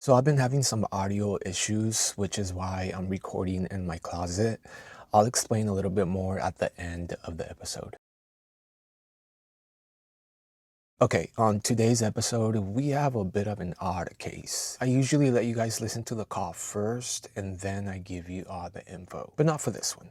So I've been having some audio issues, which is why I'm recording in my closet. I'll explain a little bit more at the end of the episode. Okay, on today's episode, we have a bit of an odd case. I usually let you guys listen to the call first, and then I give you all the info, but not for this one.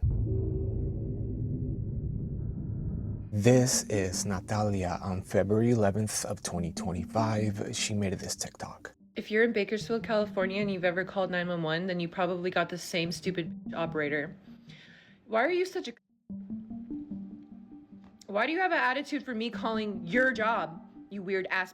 This is Natalia on February 11th of 2025. She made this TikTok. If you're in Bakersfield, California, and you've ever called 911, then you probably got the same stupid operator. Why are you such a... Why do you have an attitude for me calling your job, you weird ass...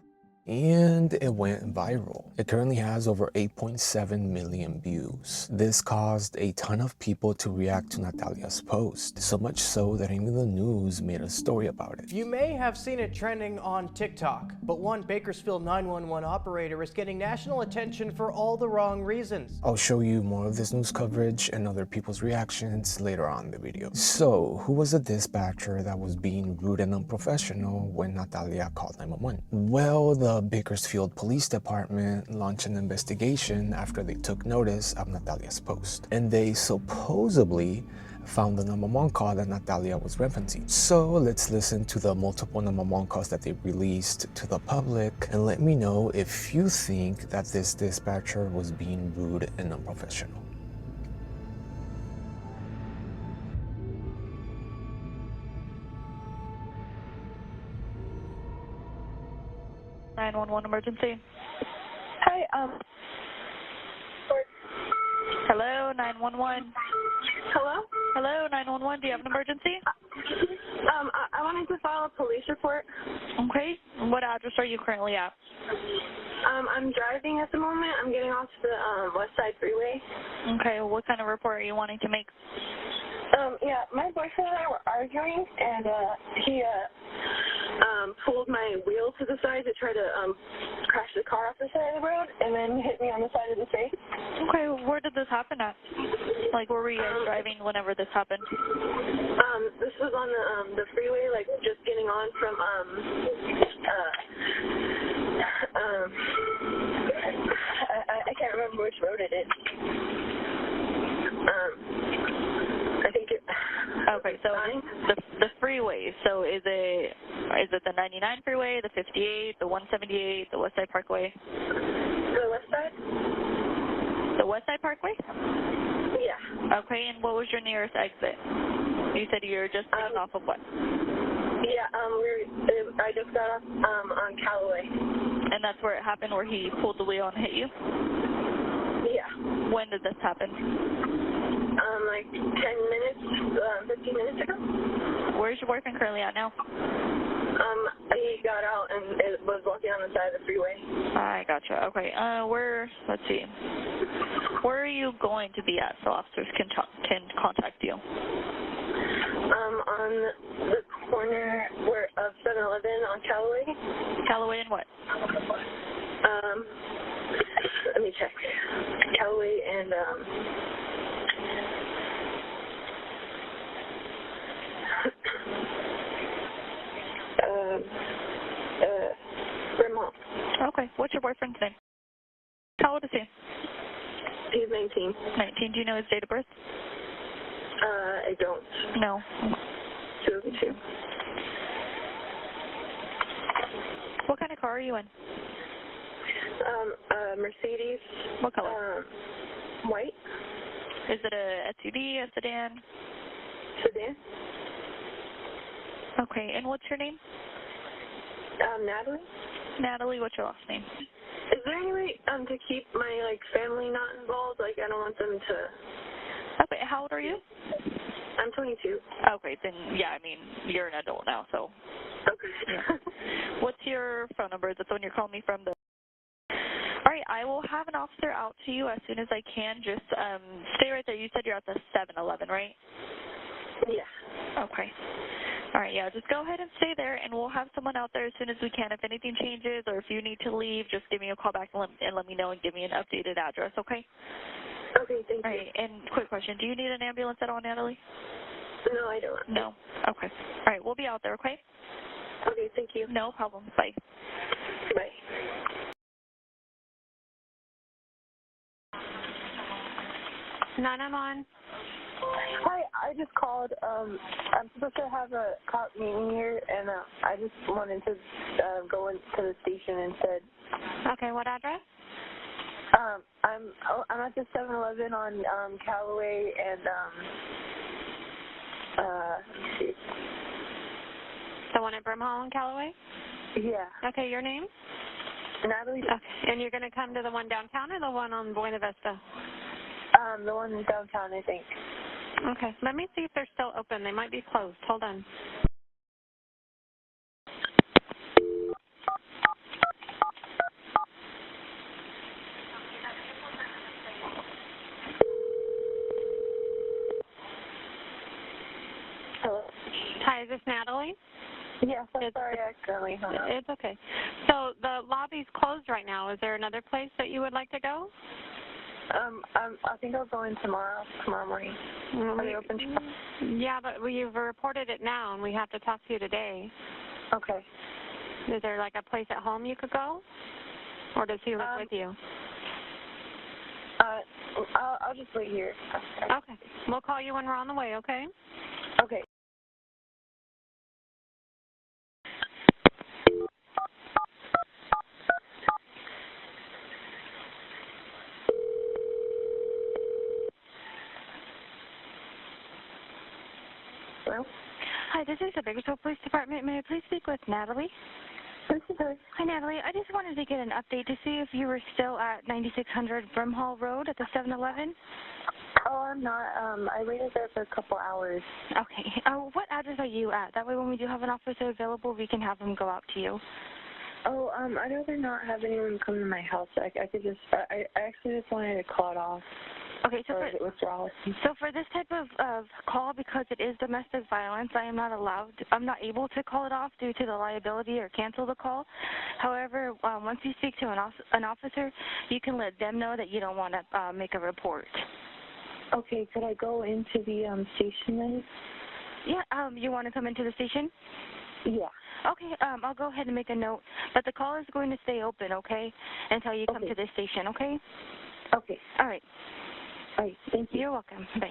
And it went viral. It currently has over 8.7 million views. This caused a ton of people to react to Natalia's post, so much so that even the news made a story about it. You may have seen it trending on TikTok, but one Bakersfield 911 operator is getting national attention for all the wrong reasons. I'll show you more of this news coverage and other people's reactions later on in the video. So, who was the dispatcher that was being rude and unprofessional when Natalia called 911? Well, the Bakersfield Police Department launched an investigation after they took notice of Natalia's post. And they supposedly found the 911 call that Natalia was referencing. So let's listen to the multiple 911 calls that they released to the public and let me know if you think that this dispatcher was being rude and unprofessional. Emergency. Hi, Hello, 911. hello? Hello, 911. Do you have an emergency? I wanted to file a police report. Okay. What address are you currently at? I'm driving at the moment. I'm getting off the West Side Freeway. Okay. What kind of report are you wanting to make? Yeah, my boyfriend and I were arguing, and he pulled my wheel to the side to try to crash the car off the side of the road, and then hit me on the side of the face. Okay. Where did this happen at? Like, where were you guys driving whenever this happened? This was on the freeway, like just getting on from I can't remember which road it is. I think it. Okay, so the freeway. So is it the 99 freeway, the 58, the 178, the West Side Parkway? The west side? The West Side Parkway? Yeah. Okay, and what was your nearest exit? You said you were just getting off of what? Yeah, I just got off on Callaway. And that's where it happened, where he pulled the wheel and hit you? Yeah. When did this happen? Like 10 minutes, 15 minutes ago. Where's your boyfriend currently at now? He got out and was walking on the side of the freeway. I gotcha. Okay. Let's see. Where are you going to be at so officers can contact you? On the corner of 7-Eleven on Callaway. Callaway and what? Let me check. Callaway and Vermont. Okay. What's your boyfriend's name? How old is he? He's 19. 19. Do you know his date of birth? I don't. No. 202. What kind of car are you in? Mercedes. What color? White. Is it a SUV, a sedan? Sedan. Okay. And what's your name? Natalie. Natalie. What's your last name? Is there any way to keep my family not involved? Like, I don't want them to. Okay. How old are you? I'm 22. Okay. Then yeah, I mean you're an adult now, so. Okay. Yeah. What's your phone number? That's the one you're calling me from. All right. I will have an officer out to you as soon as I can. Just stay right there. You said you're at the 7-Eleven, right? Yeah. Okay. All right, yeah, just go ahead and stay there, and we'll have someone out there as soon as we can. If anything changes or if you need to leave, just give me a call back and let me know and give me an updated address, okay? Okay, thank you. All right, and quick question. Do you need an ambulance at all, Natalie? No, I don't. No? Okay. All right, we'll be out there, okay? Okay, thank you. No problem. Bye. Bye. 911. Hi, I just called. I'm supposed to have a cop meeting here, and I just wanted to go into the station instead. Okay, what address? I'm at the 7-Eleven on Callaway and let's see. The one at Brimhall and Callaway? Yeah. Okay, your name? Natalie. Okay. And you're going to come to the one downtown or the one on Buena Vista? The one downtown, I think. Okay, let me see if they're still open. They might be closed. Hold on. Hello. Hi, is this Natalie? Yeah, sorry, I accidentally hung up. It's okay. So the lobby's closed right now. Is there another place that you would like to go? I think I'll go in tomorrow morning. Are they open tomorrow? Yeah, but we've reported it now, and we have to talk to you today. Okay. Is there like a place at home you could go? Or does he live with you? I'll just wait here. Okay. We'll call you when we're on the way, okay? Okay. Hello? Hi, this is the Bakersfield Police Department. May I please speak with Natalie? This is her. Hi, Natalie. I just wanted to get an update to see if you were still at 9600 Brimhall Road at the 7-Eleven. Oh, I'm not. I waited there for a couple hours. Okay. What address are you at? That way when we do have an officer available, we can have them go out to you. Oh, I'd rather not have anyone come to my house. I could just, I actually just wanted to call it off. Okay, so for this type of call, because it is domestic violence, I'm not able to call it off due to the liability or cancel the call. However, once you speak to an officer, you can let them know that you don't want to make a report. Okay, could I go into the station then? Yeah, you want to come into the station? Yeah. Okay, I'll go ahead and make a note, but the call is going to stay open, okay, until you come to the station, okay? Okay. All right. All right, thank you. You're welcome. Bye.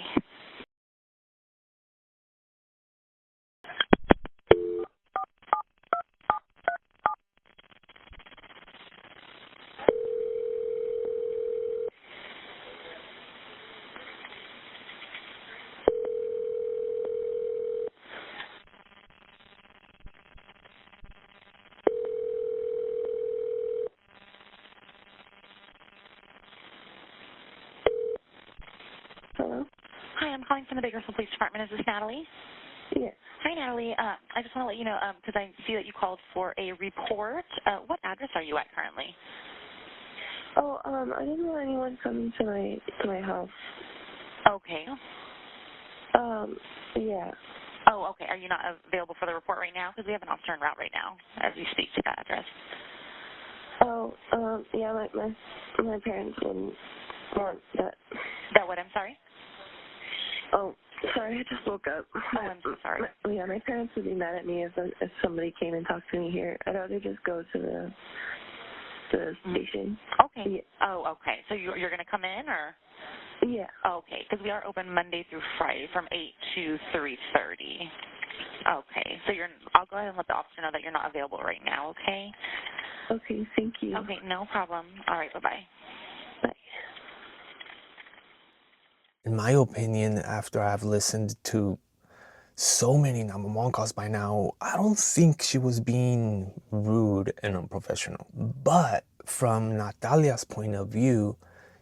Hello? Hi, I'm calling from the Bakersfield Police Department. Is this Natalie? Yes. Hi, Natalie. I just want to let you know, because I see that you called for a report. What address are you at currently? Oh, I didn't want anyone coming to my house. Okay. Yeah. Oh, okay. Are you not available for the report right now? Because we have an officer en route right now as we speak to that address. Oh, yeah, my parents wouldn't want that. That what? I'm sorry? Oh, sorry, I just woke up. Oh, I'm so sorry. My parents would be mad at me if somebody came and talked to me here. I'd rather just go to the station. Okay. Yeah. Oh, okay. So you're going to come in, or? Yeah. Okay, because we are open Monday through Friday from 8 to 3:30. Okay, so I'll go ahead and let the officer know that you're not available right now, okay? Okay, thank you. Okay, no problem. All right, bye-bye. Bye. In my opinion, after I've listened to so many 911 calls by now, I don't think she was being rude and unprofessional. But from Natalia's point of view,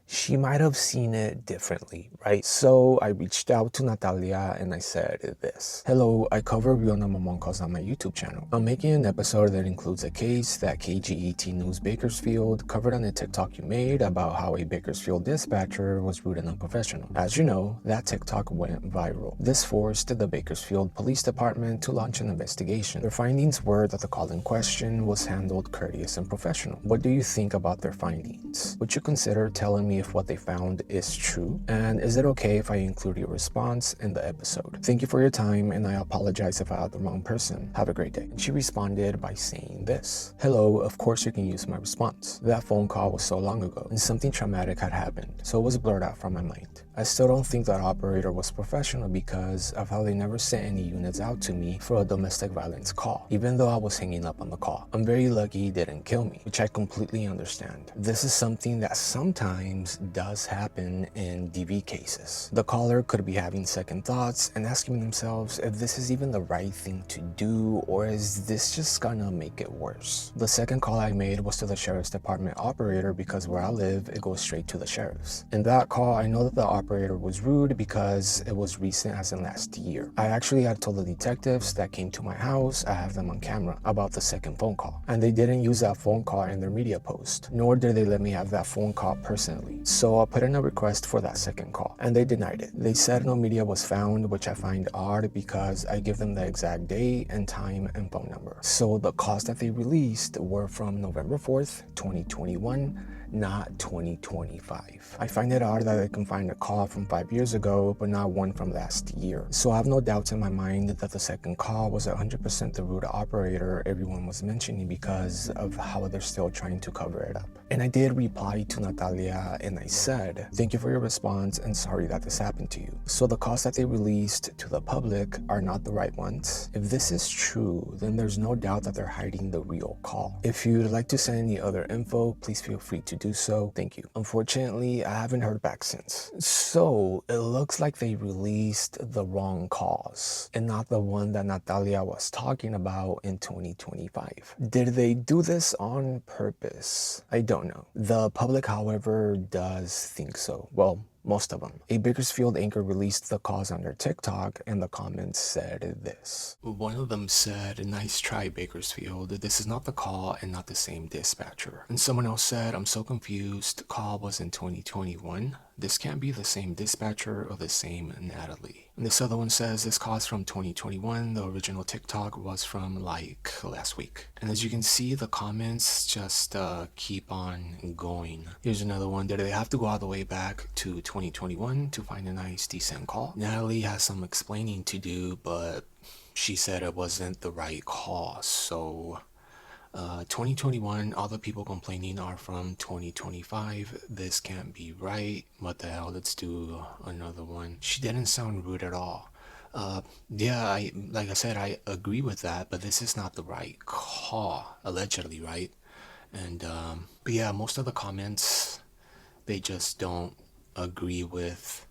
she might have seen it differently, right? So I reached out to Natalia and I said this. Hello, I cover real 911 calls on my YouTube channel. I'm making an episode that includes a case that KGET News Bakersfield covered on a TikTok you made about how a Bakersfield dispatcher was rude and unprofessional. As you know, that TikTok went viral. This forced the Bakersfield Police Department to launch an investigation. Their findings were that the call in question was handled courteous and professional. What do you think about their findings? Would you consider telling me if what they found is true? And is it okay if I include your response in the episode? Thank you for your time, and I apologize if I had the wrong person. Have a great day. And she responded by saying this. Hello, of course you can use my response. That phone call was so long ago, and something traumatic had happened, so it was blurred out from my mind. I still don't think that operator was professional because of how they never sent any units out to me for a domestic violence call, even though I was hanging up on the call. I'm very lucky he didn't kill me, which I completely understand. This is something that sometimes does happen in DV cases. The caller could be having second thoughts and asking themselves if this is even the right thing to do, or is this just gonna make it worse. The second call I made was to the sheriff's department operator because where I live, it goes straight to the sheriff's. In that call, I know that the operator was rude because it was recent as in last year. I actually had told the detectives that came to my house, I have them on camera, about the second phone call. And they didn't use that phone call in their media post, nor did they let me have that phone call personally. So I put in a request for that second call, and they denied it. They said no media was found, which I find odd because I give them the exact date and time and phone number. So the calls that they released were from November 4th, 2021, not 2025. I find it odd that I can find a call from 5 years ago, but not one from last year. So I have no doubts in my mind that the second call was 100% the rude operator everyone was mentioning because of how they're still trying to cover it up. And I did reply to Natalia and I said, thank you for your response and sorry that this happened to you. So the calls that they released to the public are not the right ones. If this is true, then there's no doubt that they're hiding the real call. If you'd like to send any other info, please feel free to do so. Thank you. Unfortunately, I haven't heard back since. So it looks like they released the wrong calls and not the one that Natalia was talking about in 2025. Did they do this on purpose? I don't know. The public, however, does think so. Well, most of them. A Bakersfield anchor released the calls on their TikTok and the comments said this. One of them said, nice try Bakersfield, this is not the call and not the same dispatcher. And someone else said, I'm so confused, call was in 2021. This can't be the same dispatcher or the same Natalie. And this other one says this call's from 2021, the original TikTok was from like last week. And as you can see, the comments just keep on going. Here's another one. Did they have to go all the way back to 2021 to find a nice decent call? Natalie has some explaining to do, but she said it wasn't the right call. So 2021, all the people complaining are from 2025. This can't be right. What the hell? Let's do another one. She didn't sound rude at all. Yeah, like I said, I agree with that, but this is not the right call, allegedly, right? And but yeah, most of the comments, they just don't agree with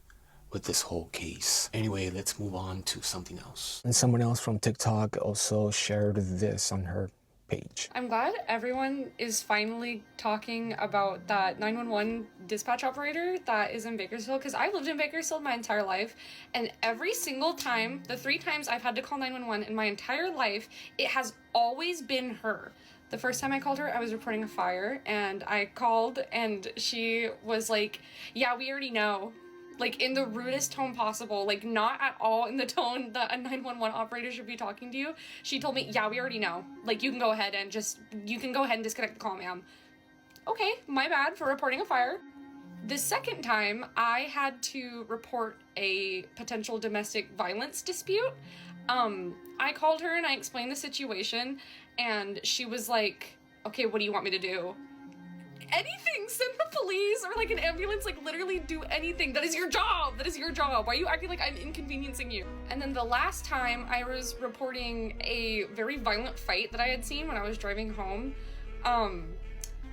this whole case. Anyway, let's move on to something else. And someone else from TikTok also shared this on her page. I'm glad everyone is finally talking about that 911 dispatch operator that is in Bakersfield, because I've lived in Bakersfield my entire life, and every single time, the 3 times I've had to call 911 in my entire life, it has always been her. The first time I called her, I was reporting a fire, and I called, and she was like, yeah, we already know. Like, in the rudest tone possible, like, not at all in the tone that a 911 operator should be talking to you. She told me, yeah, we already know. Like, you can go ahead and disconnect the call, ma'am. Okay, my bad for reporting a fire. The second time, I had to report a potential domestic violence dispute. I called her and I explained the situation, and she was like, okay, what do you want me to do? Anything, send the police or like an ambulance, like literally do anything. That is your job. That is your job. Why are you acting like I'm inconveniencing you? And then the last time I was reporting a very violent fight that I had seen when I was driving home.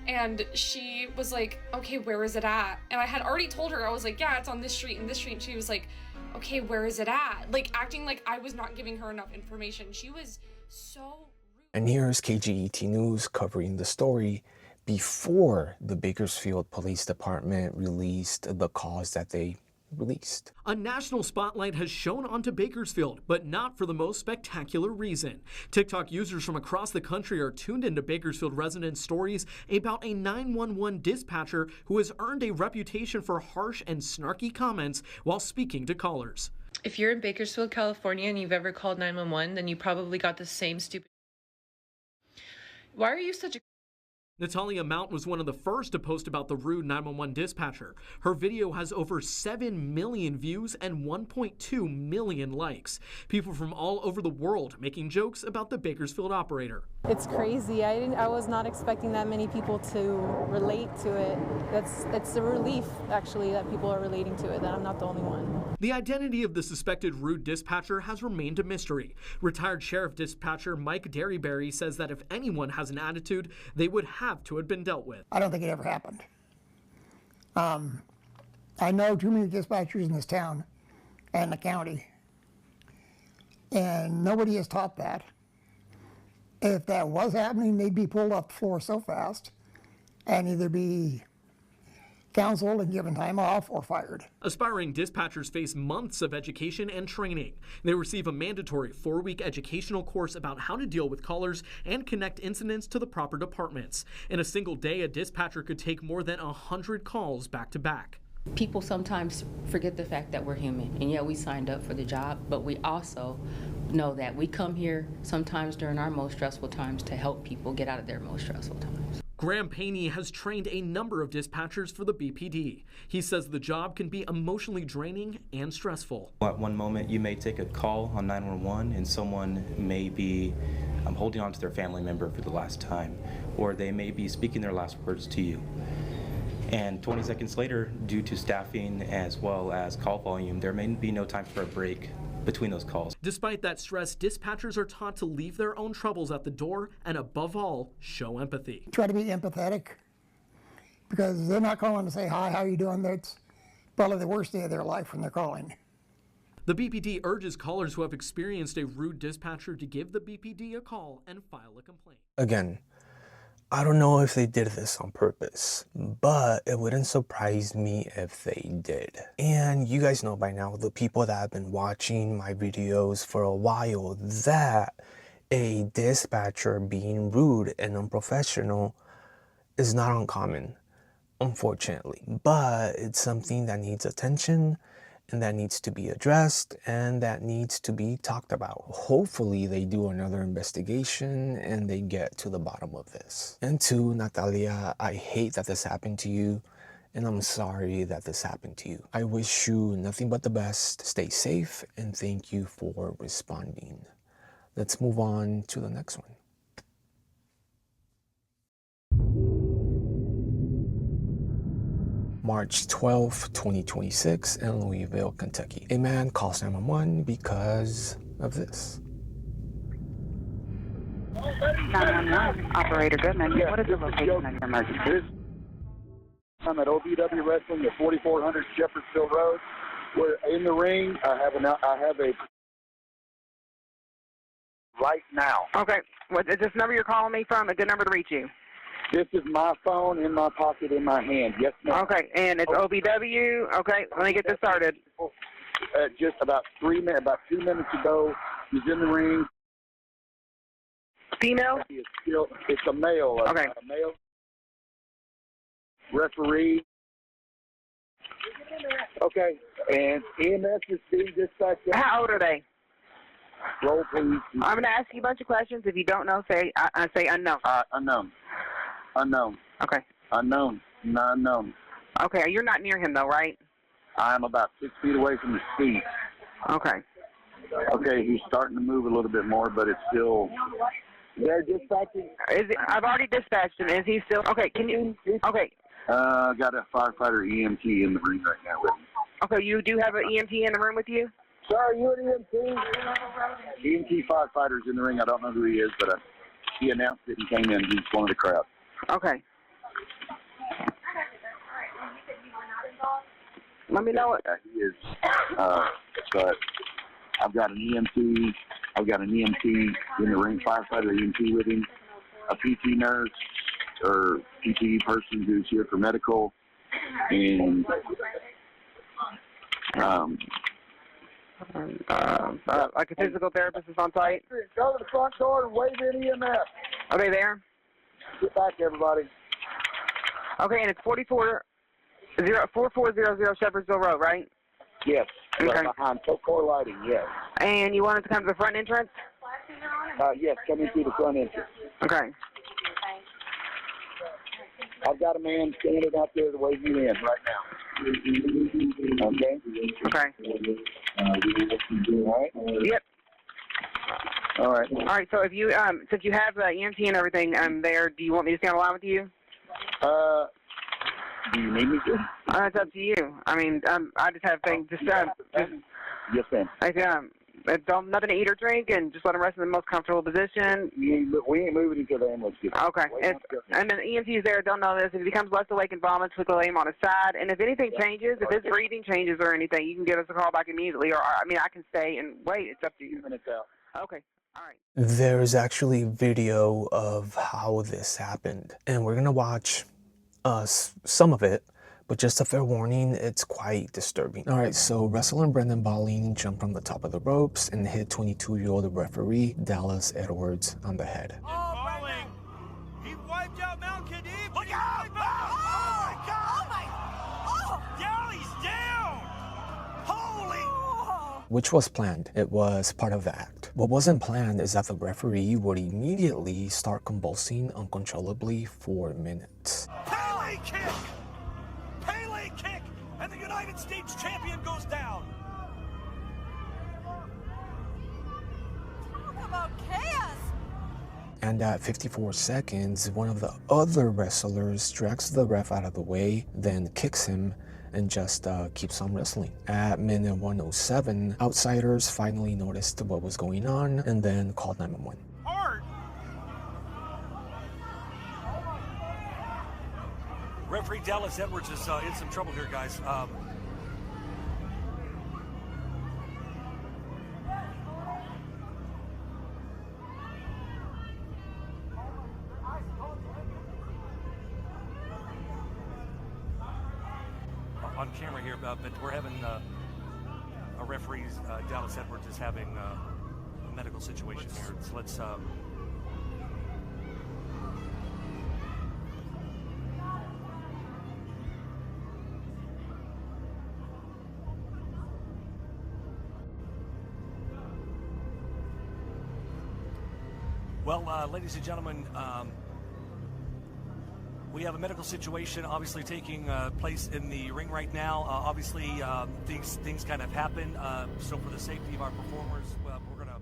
And she was like, okay, where is it at? And I had already told her, I was like, yeah, it's on this street and this street. And she was like, okay, where is it at? Like acting like I was not giving her enough information. She was so rude. And here's KGET News covering the story before the Bakersfield Police Department released the calls that they released. A national spotlight has shone onto Bakersfield, but not for the most spectacular reason. TikTok users from across the country are tuned into Bakersfield residents' stories about a 911 dispatcher who has earned a reputation for harsh and snarky comments while speaking to callers. If you're in Bakersfield, California, and you've ever called 911, then you probably got the same stupid... Why are you such a... Natalia Mount was one of the first to post about the rude 911 dispatcher. Her video has over 7 million views and 1.2 million likes. People from all over the world making jokes about the Bakersfield operator. It's crazy. I was not expecting that many people to relate to it. It's a relief, actually, that people are relating to it, that I'm not the only one. The identity of the suspected rude dispatcher has remained a mystery. Retired Sheriff Dispatcher Mike Derryberry says that if anyone has an attitude, they would have to have been dealt with. I don't think it ever happened. I know too many dispatchers in this town and the county, and nobody is taught that. If that was happening, they'd be pulled off the floor so fast and either be counseled and given time off or fired. Aspiring dispatchers face months of education and training. They receive a mandatory 4-week educational course about how to deal with callers and connect incidents to the proper departments. In a single day, a dispatcher could take more than 100 calls back to back. People sometimes forget the fact that we're human, and yeah, we signed up for the job, but we also know that we come here sometimes during our most stressful times to help people get out of their most stressful times. Graham Paney has trained a number of dispatchers for the BPD. He says the job can be emotionally draining and stressful. At one moment, you may take a call on 911 and someone may be holding on to their family member for the last time, or they may be speaking their last words to you. And 20 seconds later, due to staffing as well as call volume, there may be no time for a break between those calls. Despite that stress, dispatchers are taught to leave their own troubles at the door and, above all, show empathy. Try to be empathetic, because they're not calling to say, hi, how you doing? That's probably the worst day of their life when they're calling. The BPD urges callers who have experienced a rude dispatcher to give the BPD a call and file a complaint. Again, I don't know if they did this on purpose, but it wouldn't surprise me if they did. And you guys know by now, the people that have been watching my videos for a while, that a dispatcher being rude and unprofessional is not uncommon, unfortunately. But it's something that needs attention and that needs to be addressed and that needs to be talked about. Hopefully they do another investigation and they get to the bottom of this. And to Natalia, I hate that this happened to you and I'm sorry that this happened to you. I wish you nothing but the best. Stay safe and thank you for responding. Let's move on to the next one. March 12, 2026 in Louisville, Kentucky. A man calls 911 because of this. 911, Operator Goodman. What is the location of your emergency? I'm at OVW Wrestling at 4400 Shepherdsville Road. We're in the ring. I have a right now. Okay. What is this number you're calling me from? A good number to reach you? This is my phone in my pocket in my hand. Yes, ma'am. Okay, and it's OVW. Okay, let me get this started. Just about 2 minutes ago, he's in the ring. Female? It's a male. Okay. A male referee. Okay, and EMS is being dispatched. How old are they? Roll, please. I'm going to ask you a bunch of questions. If you don't know, say unknown. Unknown. Unknown. Okay. Unknown. Unknown. Okay, you're not near him though, right? I'm about 6 feet away from his feet. Okay. Okay, he's starting to move a little bit more, but it's still. They're dispatching. I've already dispatched him. Is he still? Okay. Can you? Okay. Got a firefighter EMT in the ring right now with me. Okay, you do have an EMT in the room with you? Sir, are you an EMT? EMT firefighter's in the ring. I don't know who he is, but he announced that he came in. He's one of the crowd. Okay. Let me know it. He is. But I've got an EMT. I've got an EMT in the ring, firefighter EMT with him, a PT nurse or PT person who's here for medical, and like a physical therapist is on site. Go to the front door and wave in EMS. Are they there? Get back, everybody. Okay, and it's 4400 Shepherdsville Road, right? Yes. Okay. Right behind Core Lighting, yes. And you wanted to come to the front entrance? Yes, coming through the front entrance. Okay. I've got a man standing out there to wave you in right now. Okay? Okay. All right? Yep. All right. All right. So if you since you have EMT and everything there, do you want me to stay on the line with you? Do you need me to? It's up to you. I mean, I just have things. Yes, ma'am. Nothing to eat or drink, and just let them rest in the most comfortable position. We ain't moving until the ambulance gets here. Okay. And then the EMTs there don't know this. If he becomes less awake and vomits, we'll lay him on his side. And if anything changes, if his breathing changes or anything, you can give us a call back immediately. Or I can stay and wait. It's up to you. Minutes out. Okay. All right. There's actually video of how this happened, and we're gonna watch some of it, but just a fair warning, it's quite disturbing. All right, so wrestler Brendan Bolling jumped from the top of the ropes and hit 22-year-old referee Dallas Edwards on the head. Bolling, he wiped out Mount Kadib. Look out! Oh my God! Oh! Down, he's down! Holy! Which was planned. It was part of the act. What wasn't planned is that the referee would immediately start convulsing uncontrollably for minutes. Pele kick! Pele kick! And the United States champion goes down! Talk about chaos! And at 54 seconds, one of the other wrestlers drags the ref out of the way, then kicks him, and just keeps on wrestling. At minute 107, outsiders finally noticed what was going on and then called 911. Hard! Referee Dallas Edwards is in some trouble here, guys. On camera here, but we're having a referee, Dallas Edwards is having a medical situation here. So let's well, ladies and gentlemen, we have a medical situation obviously taking place in the ring right now. Obviously, things kind of happen. So for the safety of our performers, we're gonna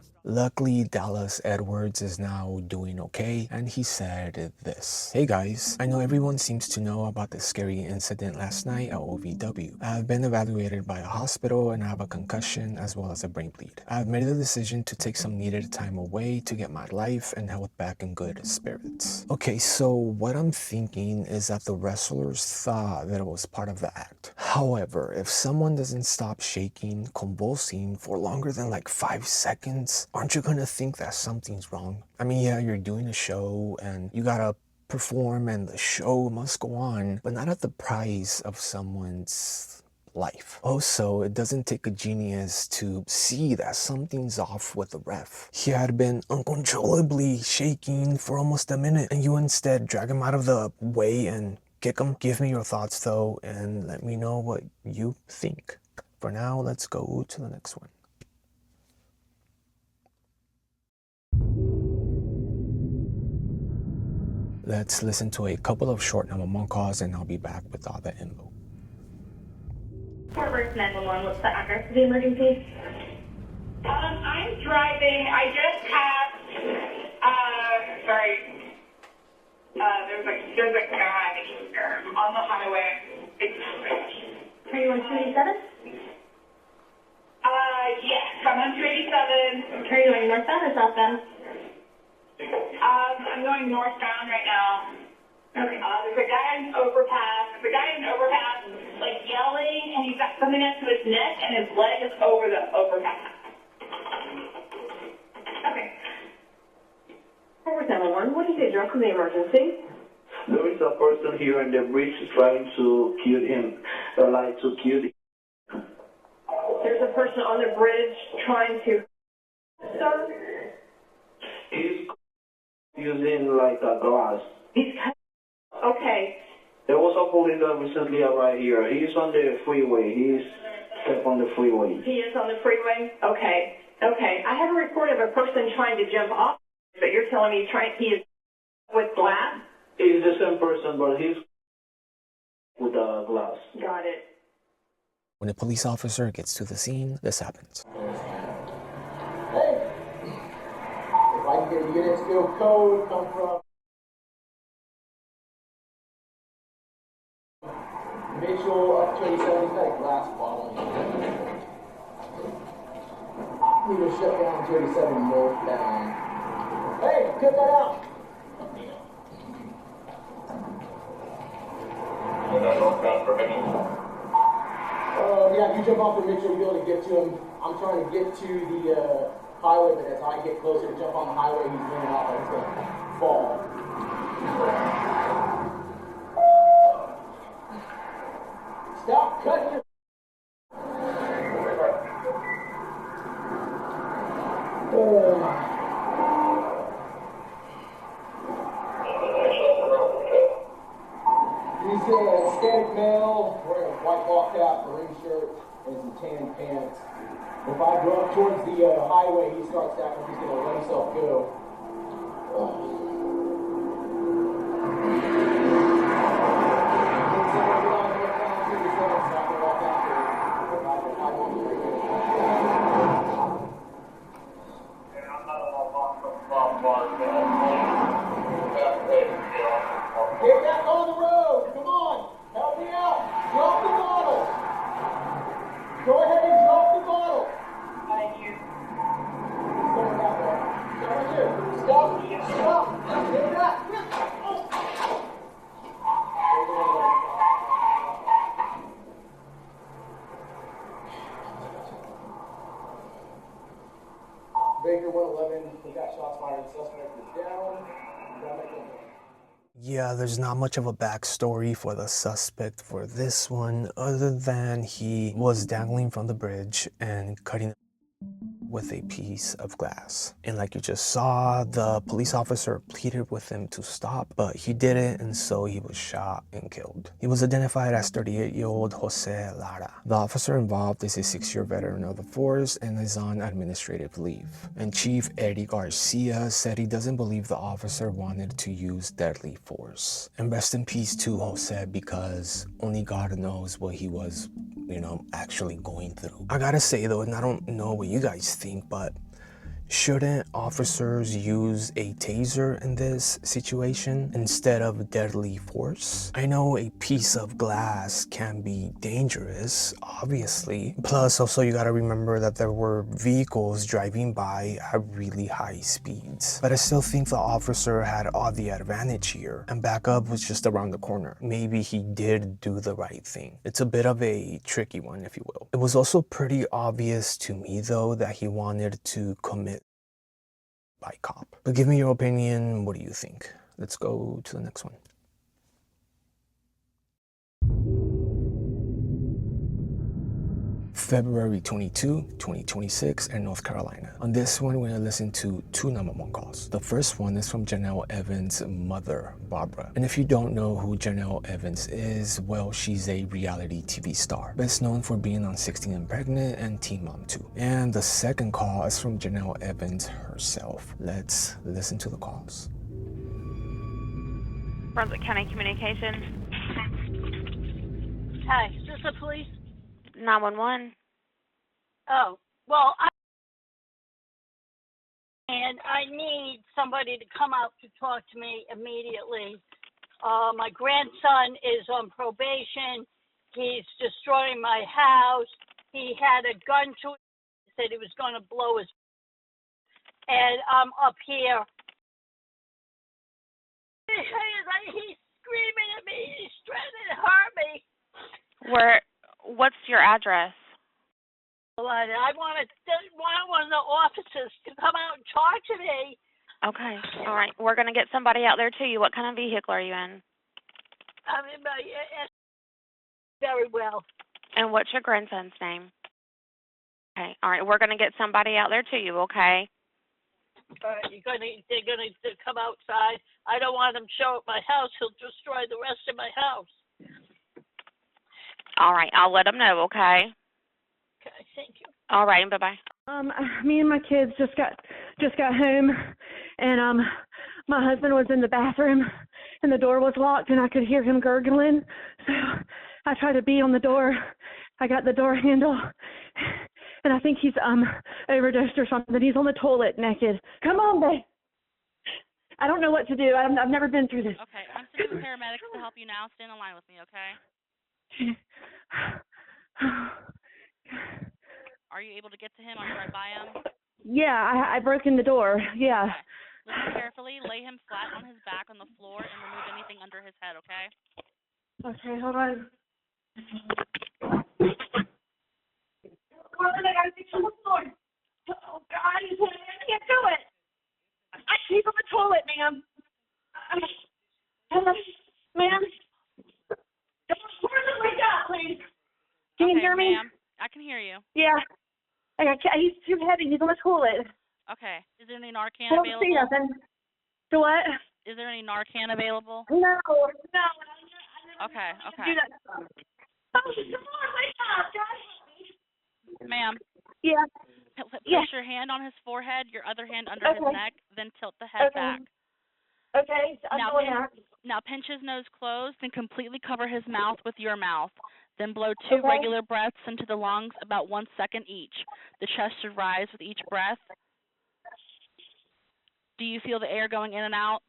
stop. Luckily, Dallas Edwards is now doing okay, and he said this. Hey guys, I know everyone seems to know about the scary incident last night at OVW. I have been evaluated by a hospital and I have a concussion as well as a brain bleed. I have made the decision to take some needed time away to get my life and health back in good spirits. Okay, so what I'm thinking is that the wrestlers thought that it was part of the act. However, if someone doesn't stop shaking, convulsing for longer than like 5 seconds, aren't you gonna think that something's wrong? I mean, yeah, you're doing a show and you gotta perform and the show must go on, but not at the price of someone's life. Also, it doesn't take a genius to see that something's off with the ref. He had been uncontrollably shaking for almost a minute and you instead drag him out of the way and kick him. Give me your thoughts though and let me know what you think. For now, let's go to the next one. Let's listen to a couple of short 911 calls and I'll be back with all the info. Fort Worth 911, what's the address of the emergency? I'm driving. I just passed, there's a guy here on the highway. 3127? Yes, I'm on 287. Are you going northbound or southbound? I'm going northbound right now. Okay. There's a guy in the overpass. Like yelling, and he's got something up to his neck, and his leg is over the overpass. Okay. Fort Worth 911, what is the address of the emergency? There is a person here in the bridge trying to kill him. There's a person on the bridge trying to. Sir? He's using like a glass. Okay. There was a police that recently arrived here. He's on the freeway. He's on the freeway. He is on the freeway? Okay. I have a report of a person trying to jump off, but you're telling me he is with glass? He's he's the same person, but he's with the glass. Got it. When a police officer gets to the scene, this happens. Hey, if I can get a unit skill code, come from Mitchell up 27, he's got a glass bottle. We will shut down 27 northbound. Hey, cut that out. Yeah, you jump off the Mitchell, you'll be able to get to him. I'm trying to get to the highway, but as I get closer to jump on the highway, he's leaning off like he's going to fall. Stop cutting your... He's a Hispanic male, wearing a white ball cap, marine shirt, and some tan pants. If I go up towards the highway, he starts to act like he's going to let himself go. Get back on the road! Come on! Help me out! Drop the bottle! Go ahead and drop the bottle! Thank you. Stop that way. Stop right here. Stop! Stop! Get back! Baker 111, we got shots fired. Suspect is down. Yeah, there's not much of a backstory for the suspect for this one, other than he was dangling from the bridge and cutting with a piece of glass. And like you just saw, the police officer pleaded with him to stop, but he didn't, and so he was shot and killed. He was identified as 38-year-old Jose Lara. The officer involved is a 6-year veteran of the force and is on administrative leave. And Chief Eddie Garcia said he doesn't believe the officer wanted to use deadly force. And rest in peace to Jose, because only God knows what he was, actually going through. I gotta say though, and I don't know what you guys think, but shouldn't officers use a taser in this situation instead of deadly force? I know a piece of glass can be dangerous, obviously. Plus, also you gotta remember that there were vehicles driving by at really high speeds. But I still think the officer had all the advantage here, and backup was just around the corner. Maybe he did do the right thing. It's a bit of a tricky one, if you will. It was also pretty obvious to me though that he wanted to commit by cop. But give me your opinion. What do you think? Let's go to the next one. February 22, 2026 in North Carolina. On this one, we're gonna listen to 2 911 calls. The first one is from Janelle Evans' mother, Barbara. And if you don't know who Janelle Evans is, well, she's a reality TV star, best known for being on 16 and Pregnant and Teen Mom 2. And the second call is from Janelle Evans herself. Let's listen to the calls. Brunswick County Communications. Hi, is this the police? 911. Oh, well, I need somebody to come out to talk to me immediately. My grandson is on probation. He's destroying my house. He had a gun to it. He said he was going to blow his... And I'm up here. He's screaming at me. He's trying to hurt me. What's your address? I want one of the officers to come out and talk to me. Okay. All right. We're going to get somebody out there to you. What kind of vehicle are you in? I'm in my... Very well. And what's your grandson's name? Okay. All right. We're going to get somebody out there to you, okay? All right. They're going to come outside. I don't want him to show up my house. He'll destroy the rest of my house. All right. I'll let them know, okay? Okay. Thank you. All right. Bye-bye. Me and my kids just got home, and my husband was in the bathroom. and the door was locked, and I could hear him gurgling. So I tried to beat on the door. I got the door handle, and I think he's overdosed or something. He's on the toilet naked. Come on, babe. I don't know what to do. I've never been through this. Okay, I'm sending paramedics to help you now. Stay on the line with me, okay? Are you able to get to him? Are you right by him? Yeah, I broke in the door. Yeah. Okay. Listen carefully. Lay him flat on his back on the floor and remove anything under his head, okay? Okay, hold on. I gotta fix on the floor. Oh God, I can't do it. He's on the toilet, ma'am. Ma'am. Wake up, please. Can you hear me? Ma'am. I can hear you. Yeah. He's too heavy. He's on the toilet. Okay. Is there any Narcan I don't available? see nothing. So what? Is there any Narcan available? No. Okay. Do that. Oh, come on, wake up, guys. Ma'am. Yeah. Place your hand on his forehead, your other hand under his neck, then tilt the head back. Okay, I'm doing that. Now pinch his nose closed and completely cover his mouth with your mouth. Then blow 2 regular breaths into the lungs, about 1 second each. The chest should rise with each breath. Do you feel the air going in and out?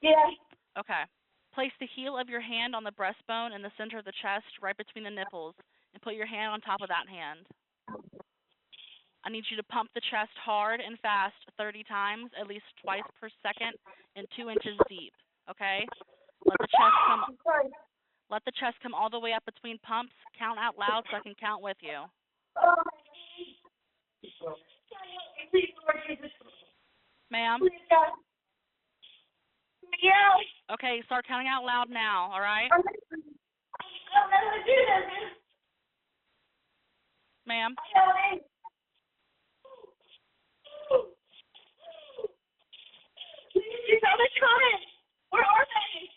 Yeah. Okay. Place the heel of your hand on the breastbone in the center of the chest, right between the nipples, and put your hand on top of that hand. I need you to pump the chest hard and fast 30 times, at least twice per second, and 2 inches deep. Okay? Let the chest come all the way up between pumps. Count out loud so I can count with you. Ma'am? Yeah. Okay, start counting out loud now, all right? Ma'am? Where are they?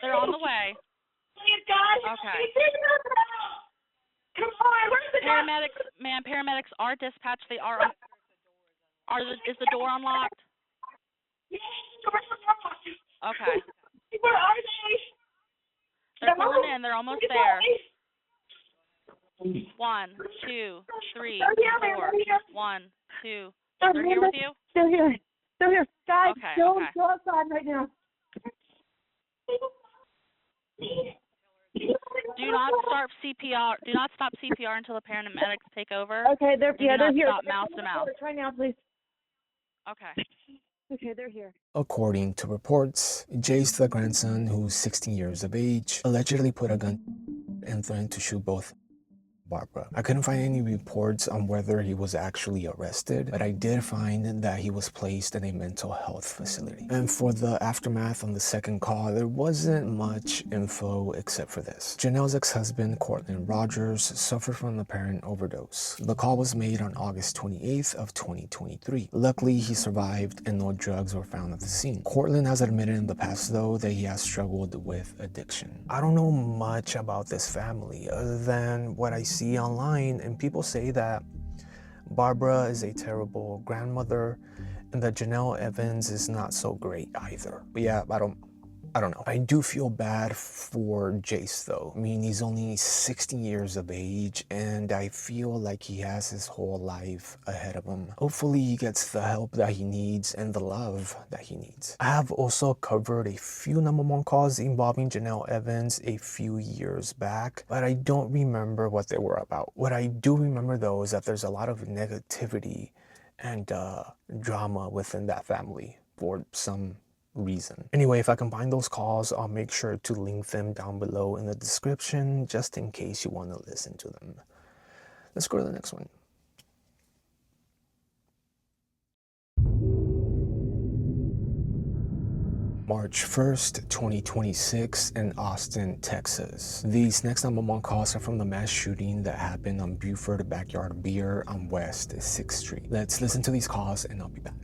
They're on the way. Please, God. Okay. Come on, where's the paramedics? Ma'am, paramedics are dispatched. They are. Is the door unlocked? Yes, the door's unlocked. Okay. Where are they? They're pulling in. They're almost there. 1, 2, 3, 4. 1, 2. They're here with you? They're here. They're here. Guys, Okay, go outside right now. Do not start CPR. Do not stop CPR until the paramedics take over. Okay, they're here. Stop mouth to mouth. Right now, please. Okay. Okay, they're here. According to reports, Jace, the grandson, who's 16 years of age, allegedly put a gun and threatened to shoot both Barbara. I couldn't find any reports on whether he was actually arrested, but I did find that he was placed in a mental health facility. And for the aftermath on the second call, there wasn't much info except for this. Janelle's ex-husband, Cortland Rogers, suffered from an apparent overdose. The call was made on August 28th of 2023. Luckily, he survived and no drugs were found at the scene. Cortland has admitted in the past, though, that he has struggled with addiction. I don't know much about this family other than what I see online, and people say that Barbara is a terrible grandmother and that Janelle Evans is not so great either. But yeah, I don't know. I do feel bad for Jace though. I mean, he's only 16 years of age and I feel like he has his whole life ahead of him. Hopefully he gets the help that he needs and the love that he needs. I have also covered a few 911 calls involving Janelle Evans a few years back, but I don't remember what they were about. What I do remember though is that there's a lot of negativity and drama within that family for some reason. Anyway, if I can find those calls, I'll make sure to link them down below in the description just in case you want to listen to them. Let's go to the next one. March 1st, 2026 in Austin, Texas. These next 911 calls are from the mass shooting that happened on Buford Backyard Beer on West 6th Street. Let's listen to these calls and I'll be back.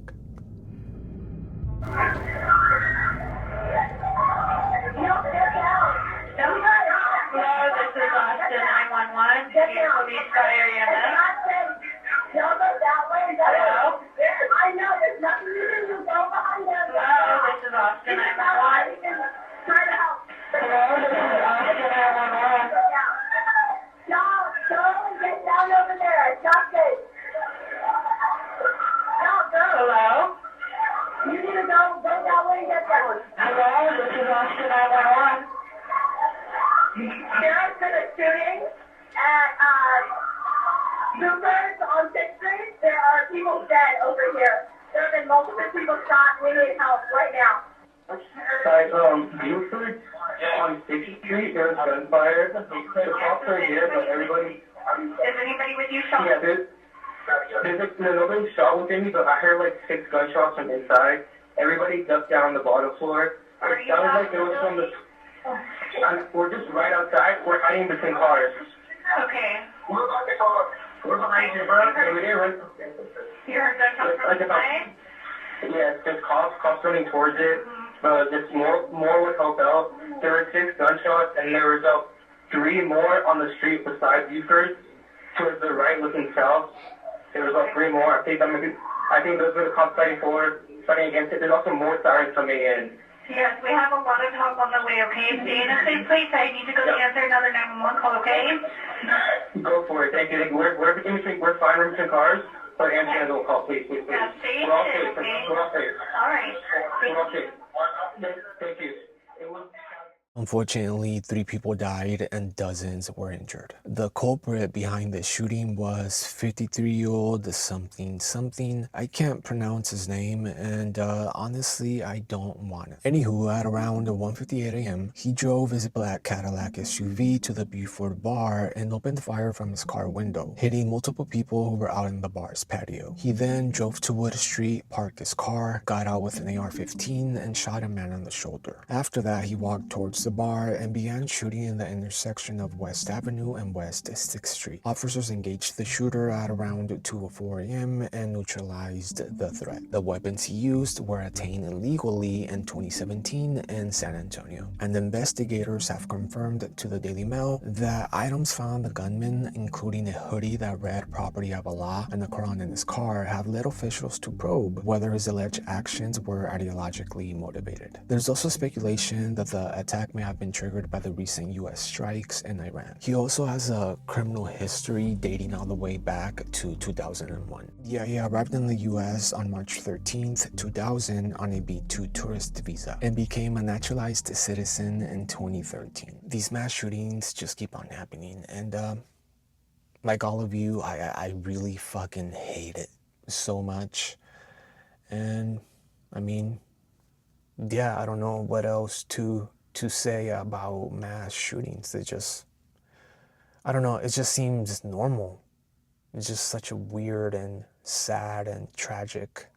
Hello, this is Austin 911. Police area Hello? I know there's nothing you can do. Go behind them. Hello, this is Austin 911. There's been a shooting at Bluebirds on 6th Street. There are people dead over here. There have been multiple people shot. We need help right now. By Buford on 6th Street, there was gunfire. The cops are here, but everybody... Is anybody with you, Sean? Yeah, nobody shot within me, but I heard like 6 gunshots from inside. Everybody ducked down on the bottom floor. It sounded like it was from the... we're just right outside. We're hiding between cars. Okay. We're behind you, bro. You heard gunshots from inside? Yeah, there's cops running towards it. Just more would help out. There were 6 gunshots, and there was 3 more on the street beside Buford, towards the right, looking south. There was 3 more. I think those were the cops fighting against it. There's also more sirens coming in. Yes, we have a lot of help on the way, okay? Stay in a safe place. I need to go answer another 911 call, okay? Go for it. Thank you. We're fine. We're between cars. But answer the call, please. Yeah, stay We're all safe, safe. okay? We're all safe. All right. We're all safe. Thank you. Unfortunately, 3 people died and dozens were injured. The culprit behind the shooting was 53-year-old something. I can't pronounce his name, and honestly, I don't want it. Anywho, at around 1:58 a.m., he drove his black Cadillac SUV to the Buford bar and opened fire from his car window, hitting multiple people who were out in the bar's patio. He then drove to Wood Street, parked his car, got out with an AR-15, and shot a man on the shoulder. After that, he walked towards the bar and began shooting in the intersection of West Avenue and West 6th Street. Officers engaged the shooter at around 2:04 a.m. and neutralized the threat. The weapons he used were attained illegally in 2017 in San Antonio, and investigators have confirmed to the Daily Mail that items found on the gunman, including a hoodie that read "Property of Allah" and the Quran in his car, have led officials to probe whether his alleged actions were ideologically motivated. There's also speculation that the attack may have been triggered by the recent US strikes in Iran. He also has a criminal history dating all the way back to 2001. Yeah, he arrived in the US on March 13th, 2000 on a B2 tourist visa and became a naturalized citizen in 2013. These mass shootings just keep on happening, and like all of you, I really fucking hate it so much. And I mean, yeah, I don't know what else to say about mass shootings. I don't know, it just seems normal. It's just such a weird and sad and tragic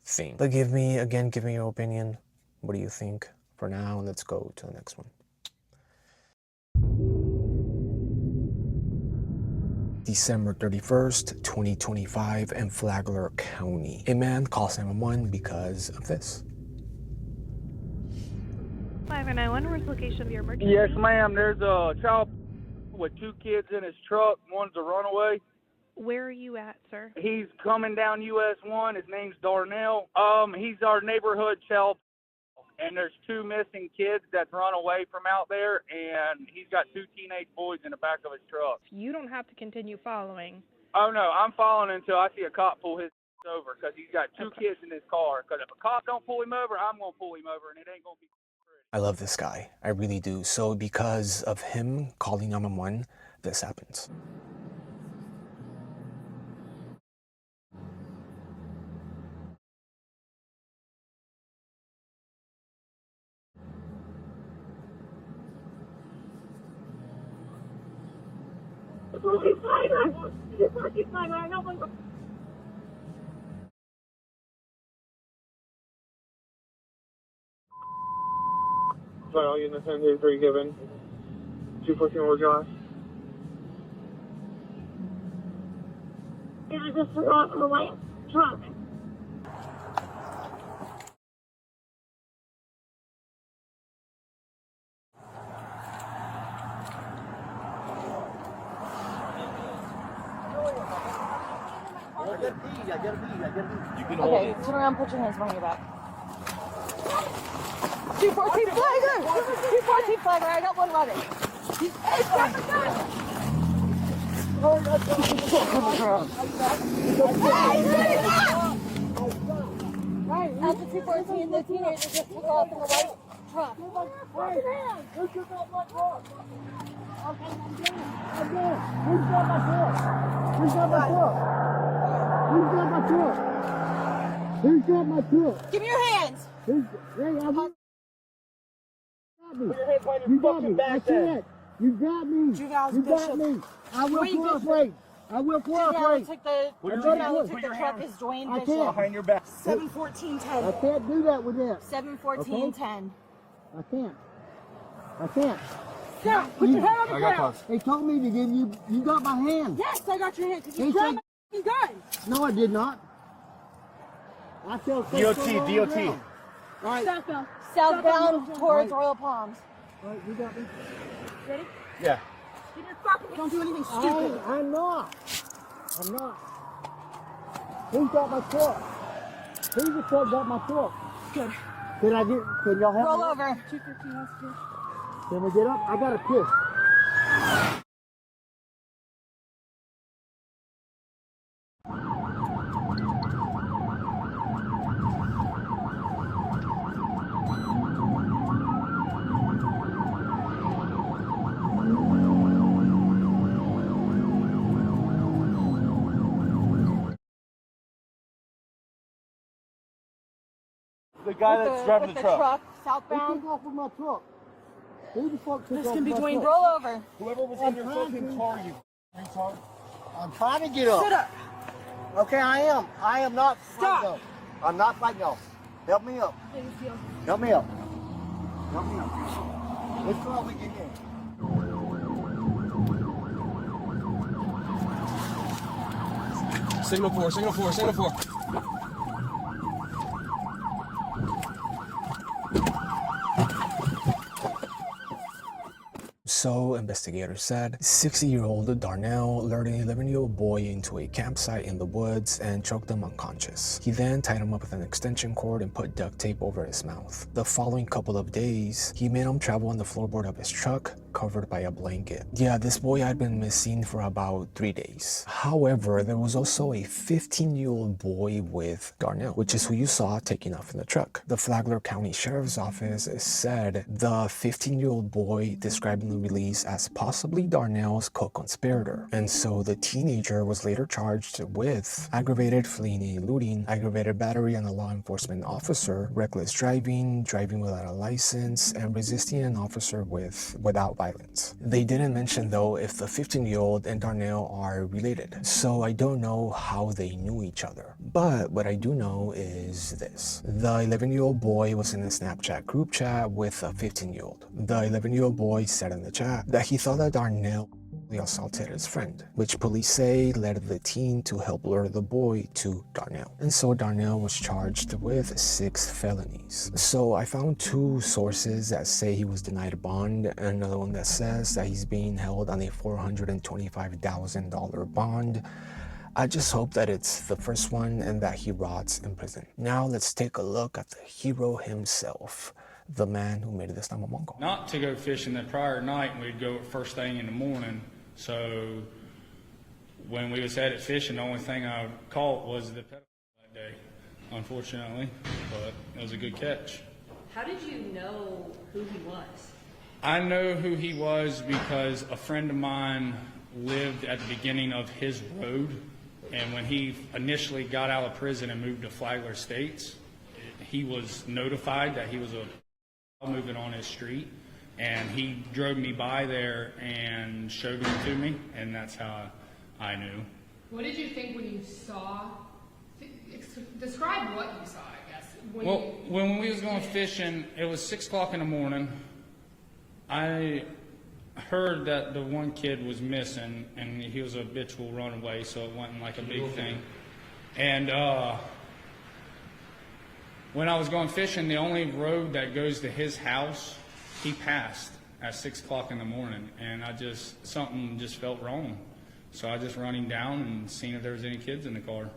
thing. But give me your opinion. What do you think? For now, let's go to the next one. December 31st, 2025 in Flagler County. A man calls 911 because of this. 591, where's the location of your emergency? Yes, ma'am. There's a child with 2 kids in his truck. One's a runaway. Where are you at, sir? He's coming down US 1. His name's Darnell. He's our neighborhood child, and there's 2 missing kids that run away from out there, and he's got 2 teenage boys in the back of his truck. You don't have to continue following. Oh, no, I'm following until I see a cop pull his over, because he's got 2 kids in his car. Because if a cop don't pull him over, I'm going to pull him over, and it ain't going to be... I love this guy. I really do. So because of him calling 911, this happens. Sorry, all units in 3 given. 214 will Josh. Yeah, I just forgot the white truck. Okay, turn around, put your hands behind your back. 214 flagger! 214 flagger, I got one running. Hey, stop the gun! That's the 214, the teenager just took off in the white truck. Who took out my truck? Okay, I'm doing. Who's got my truck? Who's got my truck? Who's got my truck? Who's got my truck? Give me your hands. Hey, I want. Put your hands behind your fucking back. I can't. You got me. You got me. I will cooperate. I will cooperate. Take the truck is Dwayne I Bishop. can't. Behind your back. 71410. I can't do that with them. 71410. I can't. I can't. Sarah, put your hand on the ground. They told me to give you. You got my hand. Yes, I got your hand because you grabbed my gun. No, I did not. I felt DOT. Right. Southbound towards Royal Palms. Right, you got me. Ready? Yeah. Get your fucking. Don't do anything stupid. I'm not. Who's got my truck? Who's the truck got my truck? Good. Can y'all help me? Roll over. 215 wants to. Can we get up? I got a piss. The guy that's driving the truck. Southbound. Who took off with my truck? Who the fuck took This off can be with my Dwayne. truck? Roll over. Whoever was in your fucking car, you retard. I'm trying to get up. Sit up. Okay, I am. I am not Stop. fighting. I'm not fighting off. Help me up. Help me up. Help me up. Let's go how we get in. Signal 4, signal 4, signal 4. So, investigators said, 60-year-old Darnell lured an 11-year-old boy into a campsite in the woods and choked him unconscious. He then tied him up with an extension cord and put duct tape over his mouth. The following couple of days, he made him travel on the floorboard of his truck, covered by a blanket. Yeah, this boy had been missing for about 3 days. However, there was also a 15-year-old boy with Darnell, which is who you saw taking off in the truck. The Flagler County Sheriff's Office said the 15-year-old boy described in the release as possibly Darnell's co-conspirator. And so the teenager was later charged with aggravated fleeing and eluding, aggravated battery on a law enforcement officer, reckless driving, driving without a license, and resisting an officer without violence. They didn't mention though if the 15-year-old and Darnell are related, so I don't know how they knew each other. But what I do know is this. The 11-year-old boy was in a Snapchat group chat with a 15-year-old. The 11-year-old boy said in the chat that he thought that Darnell assaulted his friend, which police say led the teen to help lure the boy to Darnell. And so Darnell was charged with 6 felonies. So I found 2 sources that say he was denied bond, and another one that says that he's being held on a $425,000 bond. I just hope that it's the first one and that he rots in prison. Now let's take a look at the hero himself, the man who made this Namomongo. Not to go fishing the prior night, we'd go first thing in the morning. So when we was headed fishing, the only thing I caught was the pedophile that day, unfortunately, but it was a good catch. How did you know who he was? I know who he was because a friend of mine lived at the beginning of his road, and when he initially got out of prison and moved to Flagler Estates, he was notified that he was moving on his street, and he drove me by there and showed him to me, and that's how I knew. What did you think when you saw? Describe what you saw, I guess. When we was going fishing, it was 6 o'clock in the morning. I heard that the one kid was missing, and he was a habitual runaway, so it wasn't like a big thing. And when I was going fishing, the only road that goes to his house, he passed at 6 o'clock in the morning, and something just felt wrong. So I just run him down and seen if there was any kids in the car.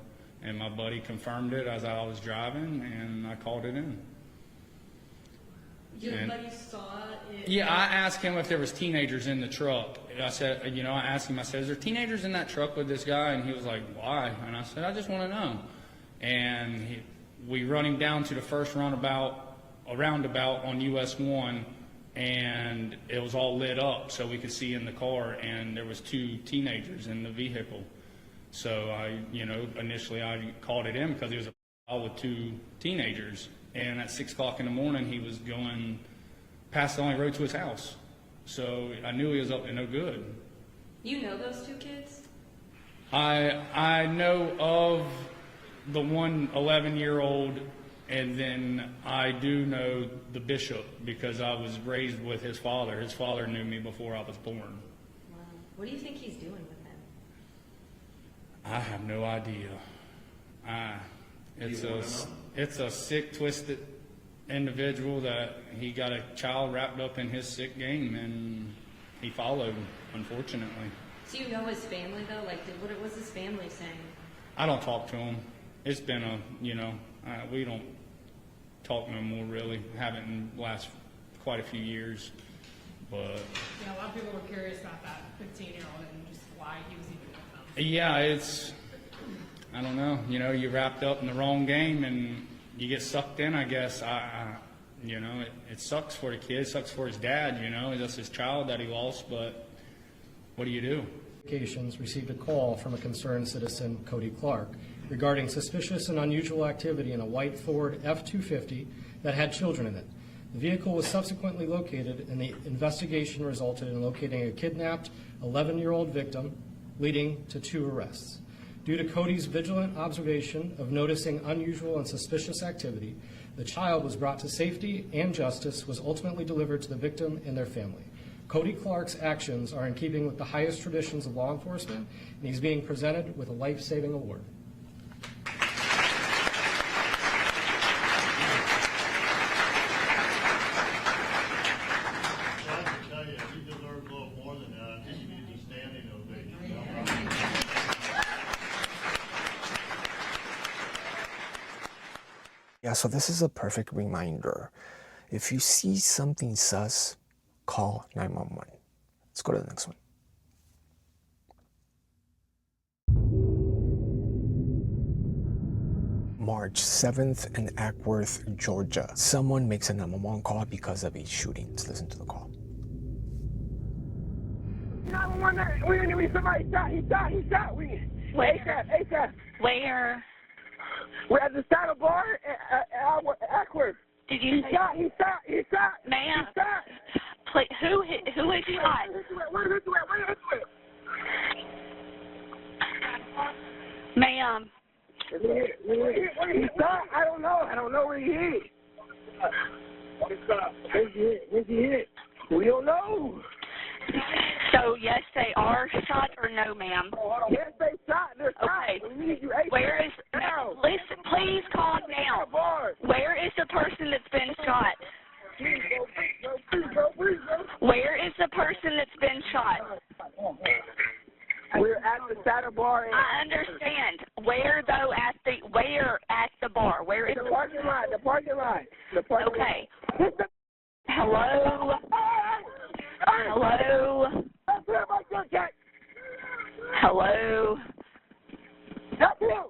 And my buddy confirmed it as I was driving, and I called it in. Your buddy saw it? Yeah, I asked him if there was teenagers in the truck. I said, I asked him, is there teenagers in that truck with this guy? And he was like, why? And I said, I just want to know. And we run him down to the first runabout, a roundabout on US 1, and it was all lit up so we could see in the car, and there was 2 teenagers in the vehicle. So initially I called it in because he was with 2 teenagers, and at 6 o'clock in the morning he was going past the only road to his house. So I knew he was up to no good. You know those 2 kids? I know of the one 11-year-old, and then I do know the bishop because I was raised with his father. His father knew me before I was born. Wow. What do you think he's doing with him? I have no idea. It's a sick, twisted individual that he got a child wrapped up in his sick game, and he followed, unfortunately. So you know his family, though? Like, what was his family saying? I don't talk to him. It's been we don't talk no more, really. Haven't in the last quite a few years. But yeah, a lot of people were curious about that 15-year-old and just why he was even with them. Yeah, I don't know. You wrapped up in the wrong game and you get sucked in, I guess. It sucks for the kid. It sucks for his dad, That's his child that he lost, but what do you do? Received a call from a concerned citizen, Cody Clark, regarding suspicious and unusual activity in a white Ford F-250 that had children in it. The vehicle was subsequently located, and the investigation resulted in locating a kidnapped 11-year-old victim, leading to 2 arrests. Due to Cody's vigilant observation of noticing unusual and suspicious activity, the child was brought to safety, and justice was ultimately delivered to the victim and their family. Cody Clark's actions are in keeping with the highest traditions of law enforcement, and he's being presented with a life-saving award. Yeah, so this is a perfect reminder. If you see something sus, call 911. Let's go to the next one. March 7th in Ackworth, Georgia. Someone makes a 911 call because of a shooting. Let's listen to the call. 911, we need somebody shot. He shot. ASAP. Where? We're at the saddle bar at Ackworth. Did you say? He shot. Ma'am. He shot. Who is shot? Where is it? Ma'am. Where he shot? I don't know where he hit. Where's he hit? We don't know. So yes, they are shot, or no, ma'am? Yes, they shot. They're shot. Okay. We need you ASAP. Where is? Listen, please calm down. Where is the person that's been shot? Where is the person that's been shot? We're at the saddle bar. I understand. Where though? Where at the bar? Where is the parking lot? The parking lot. Okay. Hello. Hello. Hello. That's him.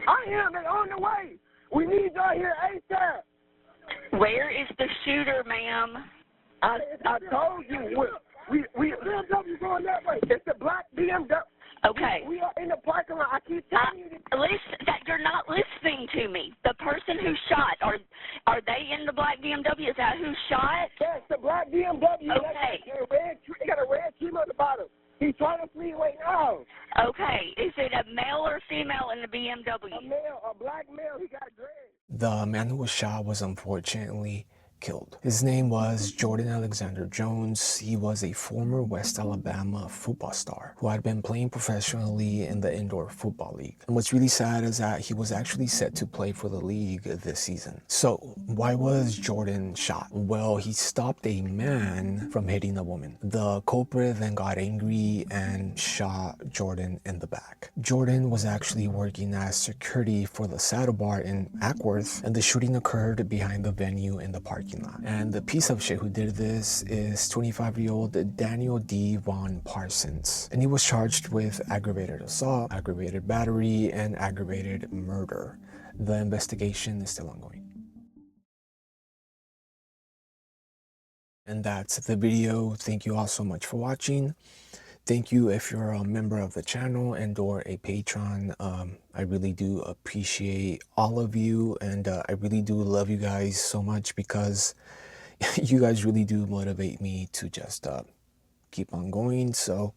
I am. They're on the way. We need y'all here ASAP. Where is the shooter, ma'am? I told you. We BMW going that way. It's the black BMW. Okay. We are in the parking lot. I keep telling you this. Listen, that you're not listening to me. The person who shot, are they in the black BMW? Is that who shot? Yes, the black BMW. Okay. They got a red trim on the bottom. He's trying to flee right now. Okay. Is it a male or female in the BMW? A male, a black male. He got dread. The man who was shot was unfortunately killed. His name was Jordan Alexander Jones. He was a former West Alabama football star who had been playing professionally in the indoor football league. And what's really sad is that he was actually set to play for the league this season. So why was Jordan shot? Well, he stopped a man from hitting a woman. The culprit then got angry and shot Jordan in the back. Jordan was actually working as security for the saddle bar in Ackworth, and the shooting occurred behind the venue in the parking lot. And the piece of shit who did this is 25-year-old Daniel D. Von Parsons. And he was charged with aggravated assault, aggravated battery, and aggravated murder. The investigation is still ongoing. And that's the video. Thank you all so much for watching. Thank you if you're a member of the channel and or a patron. I really do appreciate all of you, and I really do love you guys so much because you guys really do motivate me to just keep on going. So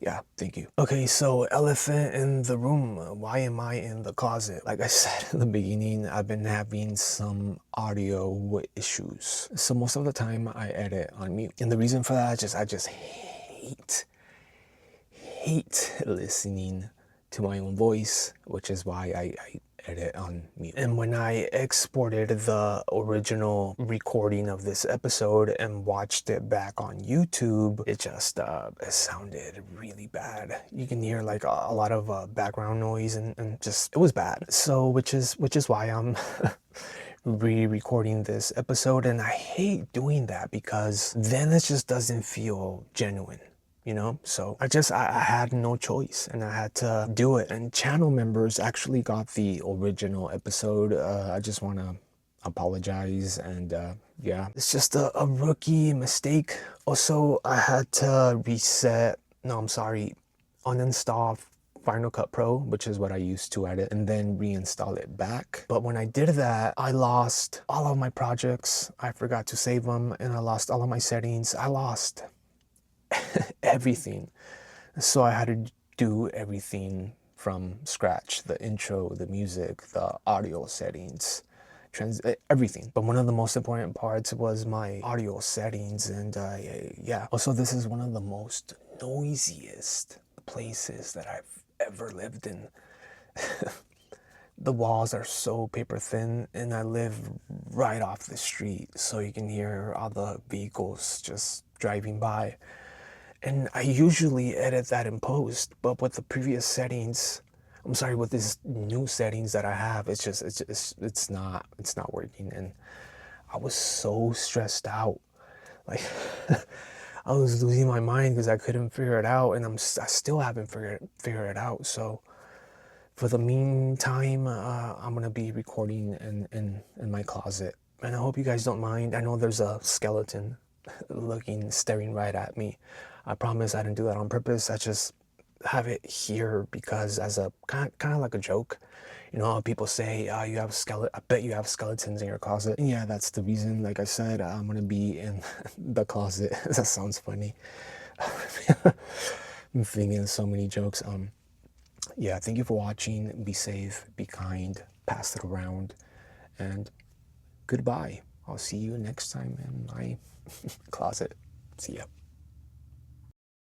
yeah, thank you. Okay, so elephant in the room. Why am I in the closet? Like I said in the beginning, I've been having some audio issues. So most of the time I edit on mute. And the reason for that is I just hate listening to my own voice, which is why I edit on mute. And when I exported the original recording of this episode and watched it back on YouTube, it just it sounded really bad. You can hear like a lot of background noise and just it was bad. So which is why I'm re-recording this episode, and I hate doing that because then it just doesn't feel genuine. You know, so I had no choice and I had to do it. And channel members actually got the original episode. I just want to apologize, and yeah, it's just a rookie mistake. Also, I had to uninstall Final Cut Pro, which is what I used to edit, and then reinstall it back. But when I did that, I lost all of my projects. I forgot to save them, and I lost all of my settings. I lost everything. So I had to do everything from scratch: the intro, the music, the audio settings, everything. But one of the most important parts was my audio settings, and yeah. Also, this is one of the most noisiest places that I've ever lived in. The walls are so paper thin, and I live right off the street, so you can hear all the vehicles just driving by. And I usually edit that in post, but with the previous settings, with these new settings that I have, it's not working. And I was so stressed out. Like I was losing my mind because I couldn't figure it out, and I still haven't figured it out. So for the meantime, I'm gonna be recording in my closet, and I hope you guys don't mind. I know there's a skeleton staring right at me. I promise I didn't do that on purpose. I just have it here because as a kind of like a joke. You know how people say, you have I bet you have skeletons in your closet. And yeah, that's the reason. Like I said, I'm gonna be in the closet. That sounds funny. I'm thinking of so many jokes. Yeah, thank you for watching. Be safe, be kind, pass it around, and goodbye. I'll see you next time in my closet. See ya.